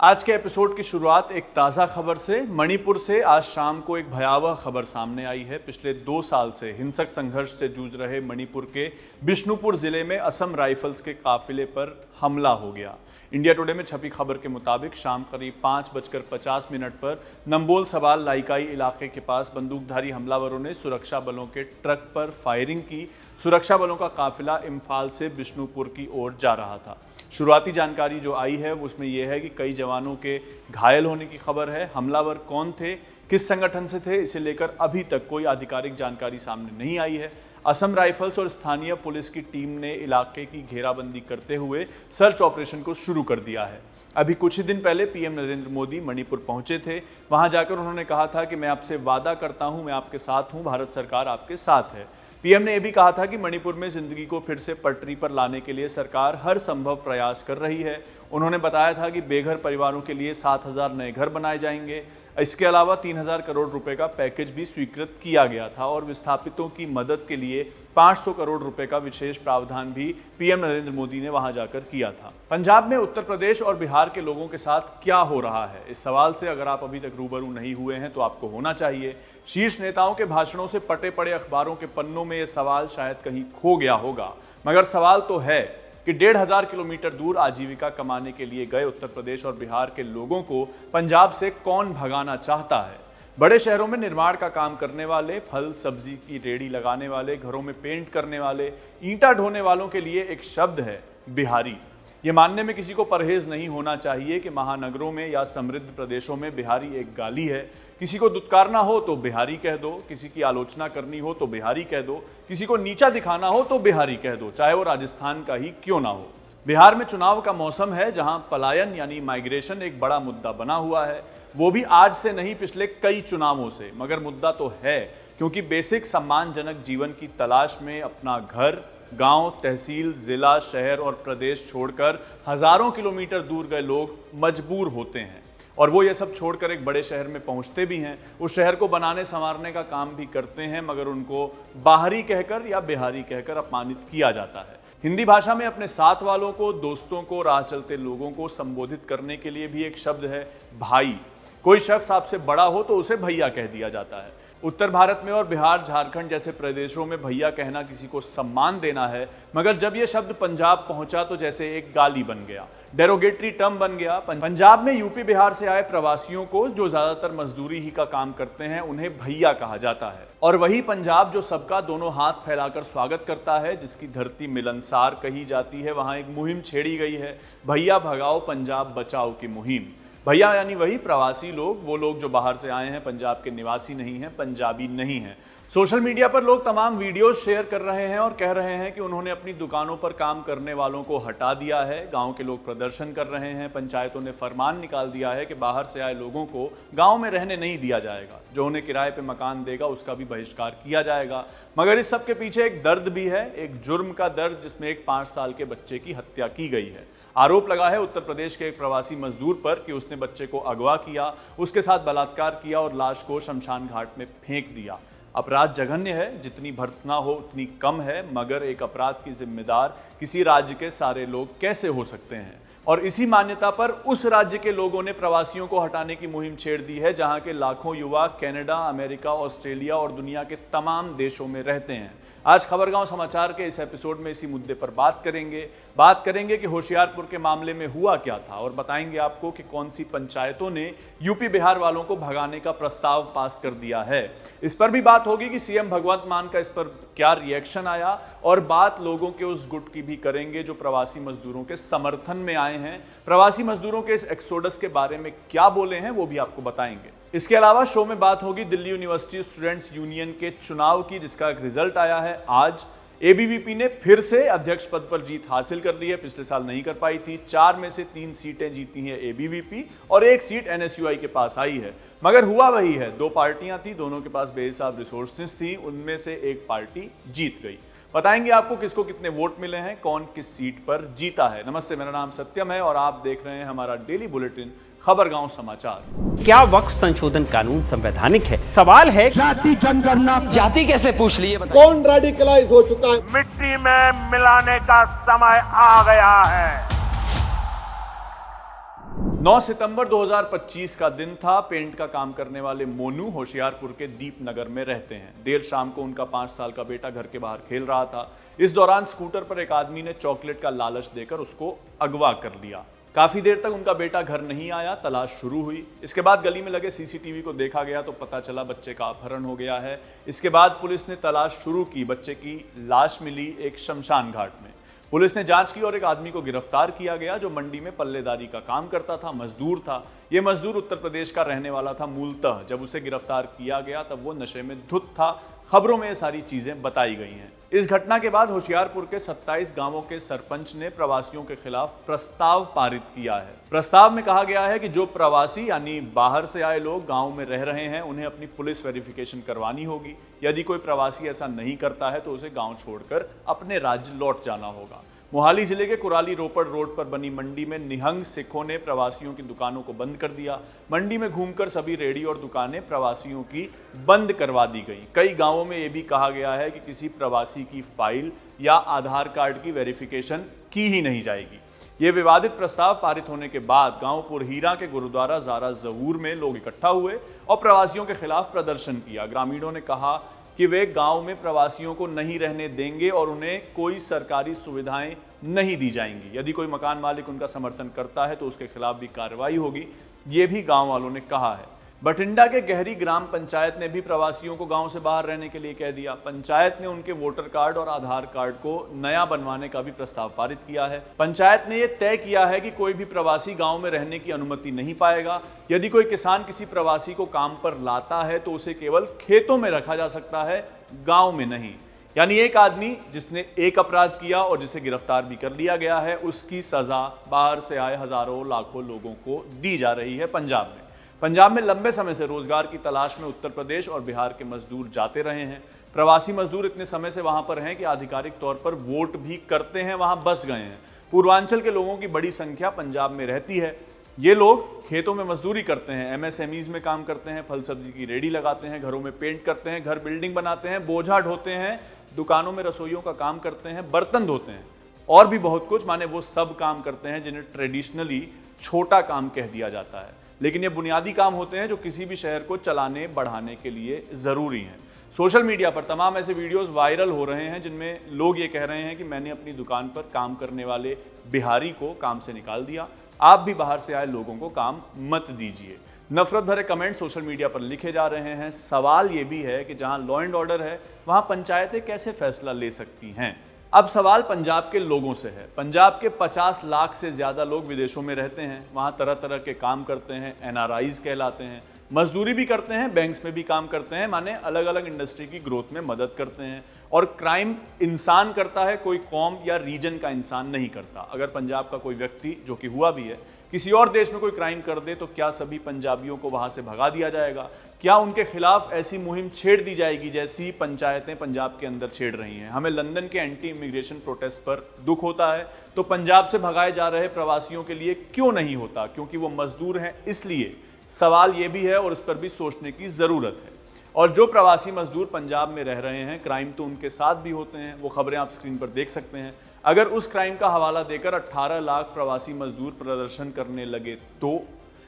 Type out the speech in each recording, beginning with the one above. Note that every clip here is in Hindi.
आज के एपिसोड की शुरुआत एक ताज़ा खबर से। मणिपुर से आज शाम को एक भयावह खबर सामने आई है। पिछले 2 साल से हिंसक संघर्ष से जूझ रहे मणिपुर के बिष्णुपुर जिले में असम राइफल्स के काफिले पर हमला हो गया। इंडिया टुडे में छपी खबर के मुताबिक शाम करीब 5:50 पर नंबोल सवाल लाइकाई इलाके के पास बंदूकधारी हमलावरों ने सुरक्षा बलों के ट्रक पर फायरिंग की। सुरक्षा बलों का काफिला इम्फाल से बिष्णुपुर की ओर जा रहा था। शुरुआती जानकारी जो आई है उसमें यह है कि कई जवानों के घायल होने की खबर है। हमलावर कौन थे, किस संगठन से थे, इसे लेकर अभी तक कोई आधिकारिक जानकारी सामने नहीं आई है। असम राइफल्स और स्थानीय पुलिस की टीम ने इलाके की घेराबंदी करते हुए सर्च ऑपरेशन को शुरू कर दिया है। अभी कुछ ही दिन पहले पीएम नरेंद्र मोदी मणिपुर पहुंचे थे। वहां जाकर उन्होंने कहा था कि मैं आपसे वादा करता हूं, मैं आपके साथ हूं, भारत सरकार आपके साथ है। पीएम ने यह भी कहा था कि मणिपुर में जिंदगी को फिर से पटरी पर लाने के लिए सरकार हर संभव प्रयास कर रही है। उन्होंने बताया था कि बेघर परिवारों के लिए 7,000 नए घर बनाए जाएंगे। इसके अलावा 3,000 करोड़ रुपए का पैकेज भी स्वीकृत किया गया था और विस्थापितों की मदद के लिए 500 करोड़ रुपए का विशेष प्रावधान भी पीएम नरेंद्र मोदी ने वहां जाकर किया था। पंजाब में उत्तर प्रदेश और बिहार के लोगों के साथ क्या हो रहा है, इस सवाल से अगर आप अभी तक रूबरू नहीं हुए हैं तो आपको होना चाहिए। शीर्ष नेताओं के भाषणों से पटे पड़े अखबारों के पन्नों में यह सवाल शायद कहीं खो गया होगा, मगर सवाल तो है कि 1,500 किलोमीटर दूर आजीविका कमाने के लिए गए उत्तर प्रदेश और बिहार के लोगों को पंजाब से कौन भगाना चाहता है। बड़े शहरों में निर्माण का काम करने वाले, फल सब्जी की रेहड़ी लगाने वाले, घरों में पेंट करने वाले, ईंटा ढोने वालों के लिए एक शब्द है बिहारी। ये मानने में किसी को परहेज नहीं होना चाहिए कि महानगरों में या समृद्ध प्रदेशों में बिहारी एक गाली है। किसी को दुत्कारना हो तो बिहारी कह दो, किसी की आलोचना करनी हो तो बिहारी कह दो, किसी को नीचा दिखाना हो तो बिहारी कह दो, चाहे वो राजस्थान का ही क्यों ना हो। बिहार में चुनाव का मौसम है, जहां पलायन यानी माइग्रेशन एक बड़ा मुद्दा बना हुआ है। वो भी आज से नहीं, पिछले कई चुनावों से। मगर मुद्दा तो है, क्योंकि बेसिक सम्मानजनक जीवन की तलाश में अपना घर, गांव, तहसील, जिला, शहर और प्रदेश छोड़कर हजारों किलोमीटर दूर गए लोग मजबूर होते हैं और वो ये सब छोड़कर एक बड़े शहर में पहुंचते भी हैं। उस शहर को बनाने संवारने का काम भी करते हैं, मगर उनको बाहरी कहकर या बिहारी कहकर अपमानित किया जाता है। हिंदी भाषा में अपने साथ वालों को, दोस्तों को, राह चलते लोगों को संबोधित करने के लिए भी एक शब्द है भाई। कोई शख्स आपसे बड़ा हो तो उसे भैया कह दिया जाता है। उत्तर भारत में और बिहार, झारखंड जैसे प्रदेशों में भैया कहना किसी को सम्मान देना है, मगर जब यह शब्द पंजाब पहुंचा तो जैसे एक गाली बन गया, डेरोगेटरी टर्म बन गया। पंजाब में यूपी बिहार से आए प्रवासियों को, जो ज्यादातर मजदूरी ही का काम करते हैं, उन्हें भैया कहा जाता है। और वही पंजाब जो सबका दोनों हाथ फैलाकर स्वागत करता है, जिसकी धरती मिलनसार कही जाती है, वहां एक मुहिम छेड़ी गई है, भैया भगाओ पंजाब बचाओ की मुहिम। भैया यानी वही प्रवासी लोग, वो लोग जो बाहर से आए हैं, पंजाब के निवासी नहीं हैं, पंजाबी नहीं हैं। सोशल मीडिया पर लोग तमाम वीडियोस शेयर कर रहे हैं और कह रहे हैं कि उन्होंने अपनी दुकानों पर काम करने वालों को हटा दिया है। गांव के लोग प्रदर्शन कर रहे हैं। पंचायतों ने फरमान निकाल दिया है कि बाहर से आए लोगों को गांव में रहने नहीं दिया जाएगा। जो उन्हें किराए पे मकान देगा उसका भी बहिष्कार किया जाएगा। मगर इस सब के पीछे एक दर्द भी है, एक जुर्म का दर्द, जिसमें एक 5 साल के बच्चे की हत्या की गई है। आरोप लगा है उत्तर प्रदेश के एक प्रवासी मजदूर पर कि उसने बच्चे को अगवा किया, उसके साथ बलात्कार किया और लाश को शमशान घाट में फेंक दिया। अपराध जघन्य है, जितनी भर्त्सना हो उतनी कम है, मगर एक अपराध की जिम्मेदार किसी राज्य के सारे लोग कैसे हो सकते हैं? और इसी मान्यता पर उस राज्य के लोगों ने प्रवासियों को हटाने की मुहिम छेड़ दी है, जहां के लाखों युवा कनाडा, अमेरिका, ऑस्ट्रेलिया और दुनिया के तमाम देशों में रहते हैं। आज खबरगांव समाचार के इस एपिसोड में इसी मुद्दे पर बात करेंगे कि होशियारपुर के मामले में हुआ क्या था, और बताएंगे आपको कि कौन सी पंचायतों ने यूपी बिहार वालों को भगाने का प्रस्ताव पास कर दिया है। इस पर भी बात होगी कि सीएम भगवंत मान का इस पर क्या रिएक्शन आया, और बात लोगों के उस गुट की भी करेंगे जो प्रवासी मजदूरों के समर्थन में आए हैं। प्रवासी मजदूरों के इस एक्सोडस के बारे में क्या बोले हैं वो भी आपको बताएंगे। इसके अलावा शो में बात होगी दिल्ली यूनिवर्सिटी स्टूडेंट्स यूनियन के चुनाव की, जिसका एक रिजल्ट आया है आज। एबीवीपी ने फिर से अध्यक्ष पद पर जीत हासिल कर ली है, पिछले साल नहीं कर पाई थी। 4 में से 3 सीटें जीती हैं एबीवीपी और 1 सीट एनएसयूआई के पास आई है। मगर हुआ वही है, 2 पार्टियां थी, दोनों के पास बेहिसाब रिसोर्सेज थी, उनमें से एक पार्टी जीत गई। बताएंगे आपको किसको कितने वोट मिले हैं, कौन किस सीट पर जीता है। नमस्ते, मेरा नाम सत्यम है और आप देख रहे हैं हमारा डेली बुलेटिन खबरगांव समाचार। क्या वक्फ संशोधन कानून संवैधानिक है? सवाल है जाति जनगणना, जाति कैसे पूछ ली? कौन रेडिकलाइज हो चुका है? मिट्टी में मिलाने का समय आ गया है। 9 सितंबर 2025 का दिन था। पेंट का काम करने वाले मोनू होशियारपुर के दीपनगर में रहते हैं। देर शाम को उनका 5 साल का बेटा घर के बाहर खेल रहा था। इस दौरान स्कूटर पर एक आदमी ने चॉकलेट का लालच देकर उसको अगवा कर लिया। काफी देर तक उनका बेटा घर नहीं आया, तलाश शुरू हुई। इसके बाद गली में लगे सीसीटीवी को देखा गया तो पता चला बच्चे का अपहरण हो गया है। इसके बाद पुलिस ने तलाश शुरू की। बच्चे की लाश मिली एक शमशान घाट में। पुलिस ने जांच की और एक आदमी को गिरफ्तार किया गया जो मंडी में पल्लेदारी का काम करता था, मजदूर था। यह मजदूर उत्तर प्रदेश का रहने वाला था मूलतः। जब उसे गिरफ्तार किया गया तब वो नशे में धुत था। खबरों में ये सारी चीजें बताई गई हैं। इस घटना के बाद होशियारपुर के 27 गांवों के सरपंच ने प्रवासियों के खिलाफ प्रस्ताव पारित किया है। प्रस्ताव में कहा गया है कि जो प्रवासी यानी बाहर से आए लोग गांव में रह रहे हैं उन्हें अपनी पुलिस वेरिफिकेशन करवानी होगी। यदि कोई प्रवासी ऐसा नहीं करता है तो उसे गांव छोड़कर अपने राज्य लौट जाना होगा। मोहाली जिले के कुराली रोपड़ रोड पर बनी मंडी में निहंग सिखों ने प्रवासियों की दुकानों को बंद कर दिया। मंडी में घूमकर सभी रेहड़ी और दुकानें प्रवासियों की बंद करवा दी गई। कई गांवों में यह भी कहा गया है कि किसी प्रवासी की फाइल या आधार कार्ड की वेरिफिकेशन की ही नहीं जाएगी। ये विवादित प्रस्ताव पारित होने के बाद गांव पुरहीरा के गुरुद्वारा ज़ारा ज़हूर में लोग इकट्ठा हुए और प्रवासियों के खिलाफ प्रदर्शन किया। ग्रामीणों ने कहा कि वे गांव में प्रवासियों को नहीं रहने देंगे और उन्हें कोई सरकारी सुविधाएं नहीं दी जाएंगी। यदि कोई मकान मालिक उनका समर्थन करता है तो उसके खिलाफ भी कार्रवाई होगी, ये भी गांव वालों ने कहा है। बठिंडा के गहरी ग्राम पंचायत ने भी प्रवासियों को गांव से बाहर रहने के लिए कह दिया। पंचायत ने उनके वोटर कार्ड और आधार कार्ड को नया बनवाने का भी प्रस्ताव पारित किया है। पंचायत ने यह तय किया है कि कोई भी प्रवासी गांव में रहने की अनुमति नहीं पाएगा। यदि कोई किसान किसी प्रवासी को काम पर लाता है तो उसे केवल खेतों में रखा जा सकता है, गांव में नहीं। यानी एक आदमी जिसने एक अपराध किया और जिसे गिरफ्तार भी कर लिया गया है, उसकी सजा बाहर से आए हजारों लाखों लोगों को दी जा रही है। पंजाब में लंबे समय से रोजगार की तलाश में उत्तर प्रदेश और बिहार के मजदूर जाते रहे हैं। प्रवासी मजदूर इतने समय से वहां पर हैं कि आधिकारिक तौर पर वोट भी करते हैं, वहां बस गए हैं। पूर्वांचल के लोगों की बड़ी संख्या पंजाब में रहती है। ये लोग खेतों में मजदूरी करते हैं, एमएसएमईज में काम करते हैं, फल सब्जी की रेडी लगाते हैं, घरों में पेंट करते हैं, घर बिल्डिंग बनाते हैं, बोझा ढोते हैं, दुकानों में रसोइयों का काम करते हैं, बर्तन धोते हैं और भी बहुत कुछ। माने वो सब काम करते हैं जिन्हें ट्रेडिशनली छोटा काम कह दिया जाता है, लेकिन ये बुनियादी काम होते हैं जो किसी भी शहर को चलाने बढ़ाने के लिए ज़रूरी हैं। सोशल मीडिया पर तमाम ऐसे वीडियोस वायरल हो रहे हैं जिनमें लोग ये कह रहे हैं कि मैंने अपनी दुकान पर काम करने वाले बिहारी को काम से निकाल दिया, आप भी बाहर से आए लोगों को काम मत दीजिए। नफरत भरे कमेंट सोशल मीडिया पर लिखे जा रहे हैं। सवाल ये भी है कि जहां लॉ एंड ऑर्डर है वहां पंचायतें कैसे फैसला ले सकती हैं। अब सवाल पंजाब के लोगों से है। पंजाब के 50 लाख से ज्यादा लोग विदेशों में रहते हैं, वहां तरह तरह के काम करते हैं, एनआरआईज कहलाते हैं, मजदूरी भी करते हैं, बैंक्स में भी काम करते हैं, माने अलग अलग इंडस्ट्री की ग्रोथ में मदद करते हैं। और क्राइम इंसान करता है, कोई कौम या रीजन का इंसान नहीं करता। अगर पंजाब का कोई व्यक्ति, जो कि हुआ भी है, किसी और देश में कोई क्राइम कर दे तो क्या सभी पंजाबियों को वहां से भगा दिया जाएगा? क्या उनके खिलाफ ऐसी मुहिम छेड़ दी जाएगी जैसी पंचायतें पंजाब के अंदर छेड़ रही हैं? हमें लंदन के एंटी इमिग्रेशन प्रोटेस्ट पर दुख होता है, तो पंजाब से भगाए जा रहे प्रवासियों के लिए क्यों नहीं होता? क्योंकि वो मजदूर हैं, इसलिए सवाल ये भी है और उस पर भी सोचने की जरूरत है। और जो प्रवासी मजदूर पंजाब में रह रहे हैं, क्राइम तो उनके साथ भी होते हैं, वो खबरें आप स्क्रीन पर देख सकते हैं। अगर उस क्राइम का हवाला देकर 18 लाख प्रवासी मजदूर प्रदर्शन करने लगे तो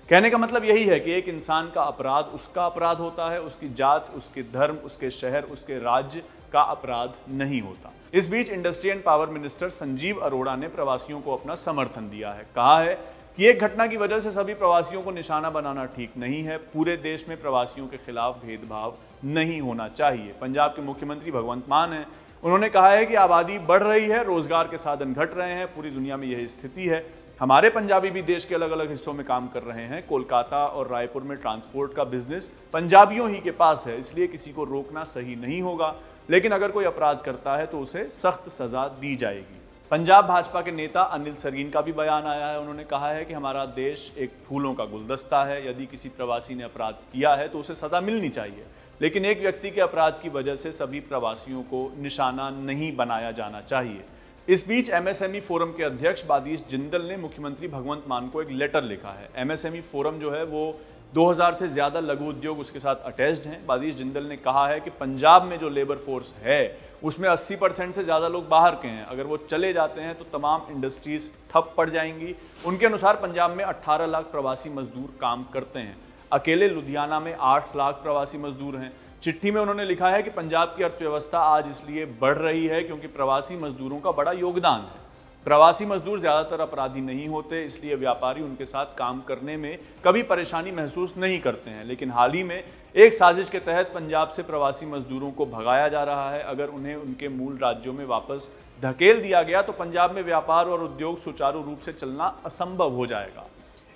कहने का मतलब यही है कि एक इंसान का अपराध उसका अपराध होता है, उसकी जात, उसके धर्म, उसके शहर, उसके राज्य का अपराध नहीं होता। इस बीच industry and power minister Sanjeev Arora ने प्रवासियों को अपना समर्थन दिया है। कहा है कि एक घटना की वजह से सभी प्रवासियों को निशाना बनाना ठीक नहीं है। पूरे देश में प्रवासियों के खिलाफ भेदभाव नहीं होना चाहिए। पंजाब के मुख्यमंत्री भगवंत मान हैं, उन्होंने कहा है कि आबादी बढ़ रही है, रोजगार के साधन घट रहे हैं, पूरी दुनिया में यही स्थिति है। हमारे पंजाबी भी देश के अलग अलग हिस्सों में काम कर रहे हैं। कोलकाता और रायपुर में ट्रांसपोर्ट का बिजनेस पंजाबियों ही के पास है, इसलिए किसी को रोकना सही नहीं होगा। लेकिन अगर कोई अपराध करता है तो उसे सख्त सजा दी जाएगी। पंजाब भाजपा के नेता अनिल सरगीन का भी बयान आया है। उन्होंने कहा है कि हमारा देश एक फूलों का गुलदस्ता है। यदि किसी प्रवासी ने अपराध किया है तो उसे सजा मिलनी चाहिए, लेकिन एक व्यक्ति के अपराध की वजह से सभी प्रवासियों को निशाना नहीं बनाया जाना चाहिए। इस बीच एमएसएमई फोरम के अध्यक्ष बादीश जिंदल ने मुख्यमंत्री भगवंत मान को एक लेटर लिखा है। एमएसएमई फोरम जो है वो 2000 से ज़्यादा लघु उद्योग उसके साथ अटैच्ड हैं। बादीश जिंदल ने कहा है कि पंजाब में जो लेबर फोर्स है उसमें 80% से ज़्यादा लोग बाहर के हैं। अगर वो चले जाते हैं तो तमाम इंडस्ट्रीज ठप पड़ जाएंगी। उनके अनुसार पंजाब में 18 लाख प्रवासी मजदूर काम करते हैं। अकेले लुधियाना में 8 लाख प्रवासी मजदूर हैं। चिट्ठी में उन्होंने लिखा है कि पंजाब की अर्थव्यवस्था आज इसलिए बढ़ रही है क्योंकि प्रवासी मजदूरों का बड़ा योगदान है। प्रवासी मजदूर ज़्यादातर अपराधी नहीं होते, इसलिए व्यापारी उनके साथ काम करने में कभी परेशानी महसूस नहीं करते हैं। लेकिन हाल ही में एक साजिश के तहत पंजाब से प्रवासी मजदूरों को भगाया जा रहा है। अगर उन्हें उनके मूल राज्यों में वापस धकेल दिया गया तो पंजाब में व्यापार और उद्योग सुचारू रूप से चलना असंभव हो जाएगा।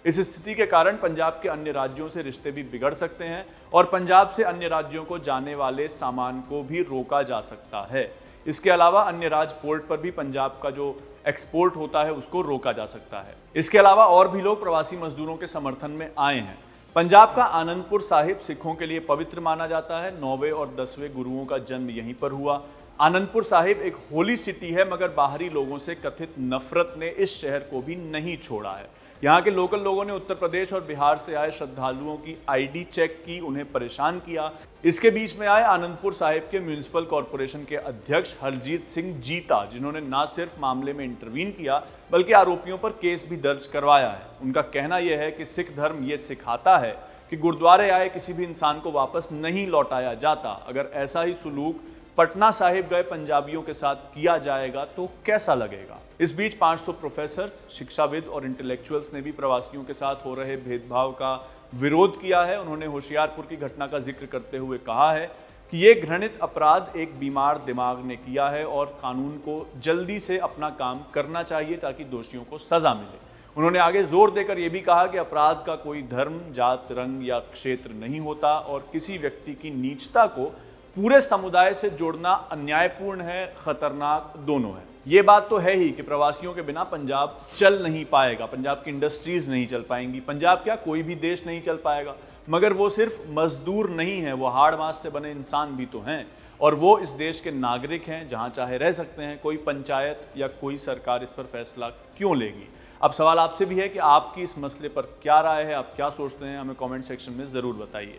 इस स्थिति के कारण पंजाब के अन्य राज्यों से रिश्ते भी बिगड़ सकते हैं और पंजाब से अन्य राज्यों को जाने वाले सामान को भी रोका जा सकता है। इसके अलावा अन्य राज्य पोर्ट पर भी पंजाब का जो एक्सपोर्ट होता है उसको रोका जा सकता है। इसके अलावा और भी लोग प्रवासी मजदूरों के समर्थन में आए हैं। पंजाब का आनंदपुर साहिब सिखों के लिए पवित्र माना जाता है। 9वें और 10वें गुरुओं का जन्म यहीं पर हुआ। आनंदपुर साहिब एक होली सिटी है, मगर बाहरी लोगों से कथित नफरत ने इस शहर को भी नहीं छोड़ा है। यहाँ के लोकल लोगों ने उत्तर प्रदेश और बिहार से आए श्रद्धालुओं की आईडी चेक की, उन्हें परेशान किया। इसके बीच में आए आनंदपुर साहिब के म्यूनिसिपल कॉरपोरेशन के अध्यक्ष हरजीत सिंह जीता, जिन्होंने न सिर्फ मामले में इंटरवीन किया बल्कि आरोपियों पर केस भी दर्ज करवाया है। उनका कहना यह है कि सिख धर्म ये सिखाता है कि गुरुद्वारे आए किसी भी इंसान को वापस नहीं लौटाया जाता। अगर ऐसा ही सुलूक पटना साहिब गए पंजाबियों के साथ किया जाएगा तो कैसा लगेगा। इस बीच 500 प्रोफेसर्स, शिक्षाविद और इंटेलेक्चुअल्स ने भी प्रवासियों के साथ हो रहे भेदभाव का विरोध किया है। उन्होंने होशियारपुर की घटना का जिक्र करते हुए कहा है कि ये घृणित अपराध एक बीमार दिमाग ने किया है और कानून को जल्दी से अपना काम करना चाहिए ताकि दोषियों को सजा मिले। उन्होंने आगे जोर देकर यह भी कहा कि अपराध का कोई धर्म, जात, रंग या क्षेत्र नहीं होता और किसी व्यक्ति की नीचता को पूरे समुदाय से जोड़ना अन्यायपूर्ण है, खतरनाक दोनों है। ये बात तो है ही कि प्रवासियों के बिना पंजाब चल नहीं पाएगा, पंजाब की इंडस्ट्रीज नहीं चल पाएंगी, पंजाब क्या कोई भी देश नहीं चल पाएगा। मगर वो सिर्फ मजदूर नहीं है, वो हाड़ मांस से बने इंसान भी तो हैं और वो इस देश के नागरिक हैं, जहां चाहे रह सकते हैं। कोई पंचायत या कोई सरकार इस पर फैसला क्यों लेगी। अब सवाल आपसे भी है कि आपकी इस मसले पर क्या राय है, आप क्या सोचते हैं, हमें कमेंट सेक्शन में ज़रूर बताइए।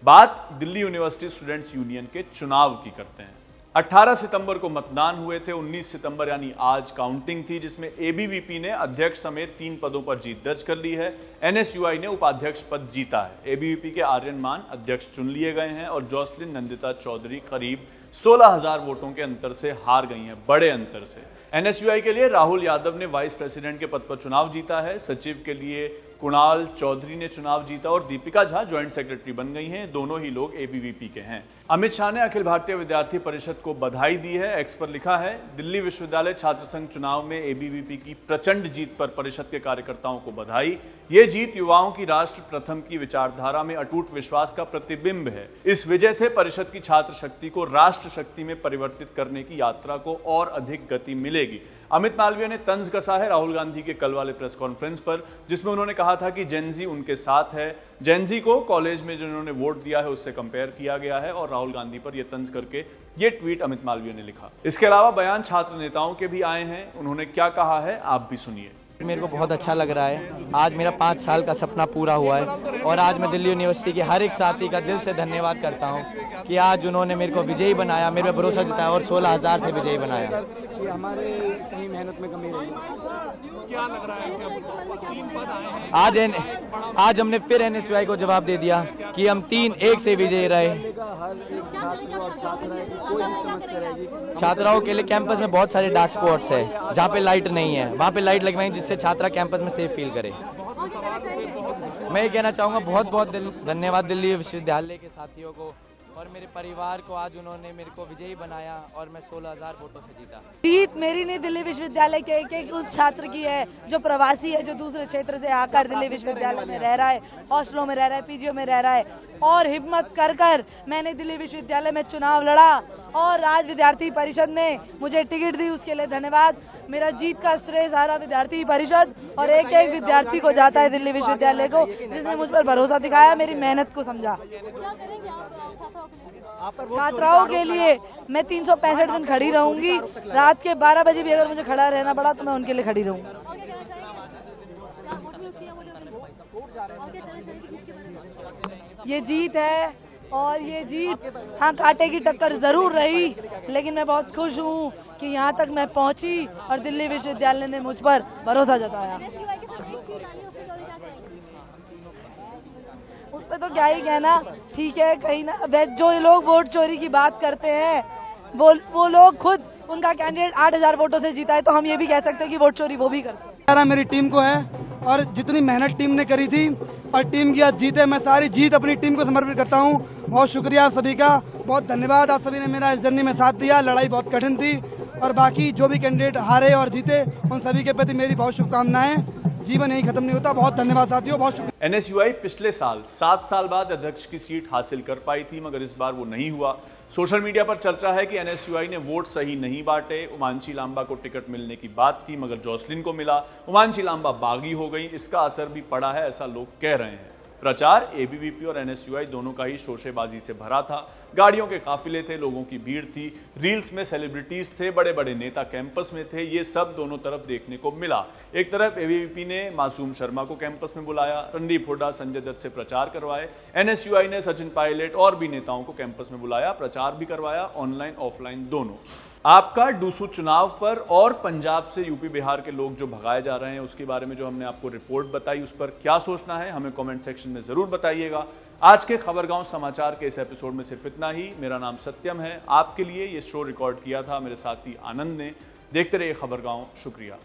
बात दिल्ली यूनिवर्सिटी स्टूडेंट्स यूनियन के चुनाव की करते हैं। 18 सितंबर को मतदान हुए थे। 19 सितंबर यानी आज काउंटिंग थी, जिसमें एबीवीपी ने अध्यक्ष समेत 3 पदों पर जीत दर्ज कर ली है। एनएसयूआई ने उपाध्यक्ष पद जीता है। एबीवीपी के आर्यन मान अध्यक्ष चुन लिए गए हैं और जॉसलिन नंदिता चौधरी करीब 16,000 वोटों के अंतर से हार गई हैं, बड़े अंतर से। एनएसयूआई के लिए राहुल यादव ने वाइस प्रेसिडेंट के पद पर चुनाव जीता है। सचिव के लिए कुणाल चौधरी ने चुनाव जीता और दीपिका झा ज्वाइंट सेक्रेटरी बन गई हैं। दोनों ही लोग एबीवीपी के हैं। अमित शाह ने अखिल भारतीय विद्यार्थी परिषद को बधाई दी है। एक्स पर लिखा है, दिल्ली विश्वविद्यालय छात्र संघ चुनाव में एबीवीपी की प्रचंड जीत पर परिषद के कार्यकर्ताओं को बधाई। ये जीत युवाओं की राष्ट्र प्रथम की विचारधारा में अटूट विश्वास का प्रतिबिंब है। इस वजह से परिषद की छात्र शक्ति को राष्ट्र शक्ति में परिवर्तित करने की यात्रा को और अधिक गति मिलेगी। अमित मालवीय ने तंज कसा है राहुल गांधी के कल वाले प्रेस कॉन्फ्रेंस पर, जिसमें उन्होंने कहा था कि जेनजी उनके साथ है। जेनजी को कॉलेज में जिन्होंने वोट दिया है उससे कंपेयर किया गया है और राहुल गांधी पर यह तंज करके ये ट्वीट अमित मालवीय ने लिखा। इसके अलावा बयान छात्र नेताओं के भी आए हैं। उन्होंने क्या कहा है आप भी सुनिए। मेरे को बहुत अच्छा लग रहा है। आज मेरा 5 साल का सपना पूरा हुआ है और आज मैं दिल्ली यूनिवर्सिटी के हर एक साथी का दिल से धन्यवाद करता हूं कि आज उन्होंने मेरे को विजयी बनाया, मेरे पे भरोसा जताया और 16,000 से विजयी बनाया। कि हमारे कहीं मेहनत में कमी रही। क्या लग रहा है कि 3 पद आए हैं? आज हमने फिर एनएसयूआई को जवाब दे दिया कि हम 3-1 से विजयी रहे। हर एक छात्र और छात्रा की कोई भी समस्या रहेगी। छात्राओं के लिए कैंपस में बहुत सारे डार्क स्पॉट्स है जहाँ पे लाइट नहीं है, वहाँ पे लाइट लगवाएं जिससे छात्रा कैंपस में सेफ फील करे। मैं ये कहना चाहूँगा बहुत बहुत धन्यवाद दिल्ली विश्वविद्यालय के साथियों को और मेरे परिवार को। आज उन्होंने मेरे को विजयी बनाया और मैं 16,000 वोटों से जीता। जीत मेरी नहीं, दिल्ली विश्वविद्यालय के उस छात्र की है जो प्रवासी है, जो दूसरे क्षेत्र से आकर दिल्ली विश्वविद्यालय में रह रहा है, हॉस्टलों में रह रहा है, पीजीओ में रह रहा है और हिम्मत कर मैंने दिल्ली विश्वविद्यालय में चुनाव लड़ा और राज्य विद्यार्थी परिषद ने मुझे टिकट दी, उसके लिए धन्यवाद। मेरा जीत का श्रेय सारा विद्यार्थी परिषद और एक एक विद्यार्थी को जाता है दिल्ली विश्वविद्यालय को, जिसने मुझ पर भरोसा दिखाया, मेरी मेहनत को समझा। छात्राओं के लिए मैं 365 दिन खड़ी रहूंगी। रात के 12 बजे भी अगर मुझे खड़ा रहना पड़ा तो मैं उनके लिए खड़ी रहूंगी। ये जीत है और ये जीत हाँ कांटे की टक्कर ज़रूर रही, लेकिन मैं बहुत खुश हूँ कि यहाँ तक मैं पहुँची और दिल्ली विश्वविद्यालय ने मुझ पर भरोसा जताया। उस पर तो क्या ही कहना, ठीक है कहीं ना जो लोग वोट चोरी की बात करते हैं वो लोग खुद उनका कैंडिडेट 8,000 वोटों से जीता है, तो हम ये भी कह सकते हैं कि वोट चोरी वो भी करते हैं। प्यारा मेरी टीम को है और जितनी मेहनत टीम ने करी थी और टीम की आज जीत है, मैं सारी जीत अपनी टीम को समर्पित करता हूँ। बहुत शुक्रिया आप सभी का, बहुत धन्यवाद। आप सभी ने मेरा इस जर्नी में साथ दिया। लड़ाई बहुत कठिन थी और बाकी जो भी कैंडिडेट हारे और जीते उन सभी के प्रति मेरी बहुत शुभकामनाएं। जीवन यही खत्म नहीं होता। बहुत धन्यवाद साथियों, बहुत शुक्रिया। एनएसयूआई पिछले साल 7 साल बाद अध्यक्ष की सीट हासिल कर पाई थी, मगर इस बार वो नहीं हुआ। सोशल मीडिया पर चर्चा है कि एनएसयूआई ने वोट सही नहीं बांटे। उमांशी लांबा को टिकट मिलने की बात थी, मगर जॉसलिन को मिला। उमांशी लांबा बागी हो गई, इसका असर भी पड़ा है, ऐसा लोग कह रहे हैं। प्रचार एबीवीपी और एनएसयूआई दोनों का ही शोशेबाजी से भरा था। गाड़ियों के काफिले थे, लोगों की भीड़ थी, रील्स में सेलिब्रिटीज थे, बड़े बड़े नेता कैंपस में थे। ये सब दोनों तरफ देखने को मिला। एक तरफ एबीवीपी ने मासूम शर्मा को कैंपस में बुलाया, रणदीप हुड्डा संजय दत्त से प्रचार करवाए। एनएसयूआई ने सचिन पायलट और भी नेताओं को कैंपस में बुलाया, प्रचार भी करवाया, ऑनलाइन ऑफलाइन दोनों। आपका डूसू चुनाव पर और पंजाब से यूपी बिहार के लोग जो भगाए जा रहे हैं उसके बारे में जो हमने आपको रिपोर्ट बताई, उस पर क्या सोचना है हमें कमेंट सेक्शन में जरूर बताइएगा। आज के खबरगांव समाचार के इस एपिसोड में सिर्फ इतना ही। मेरा नाम सत्यम है। आपके लिए ये शो रिकॉर्ड किया था मेरे साथी आनंद ने। देखते रहिए खबरगांव। शुक्रिया।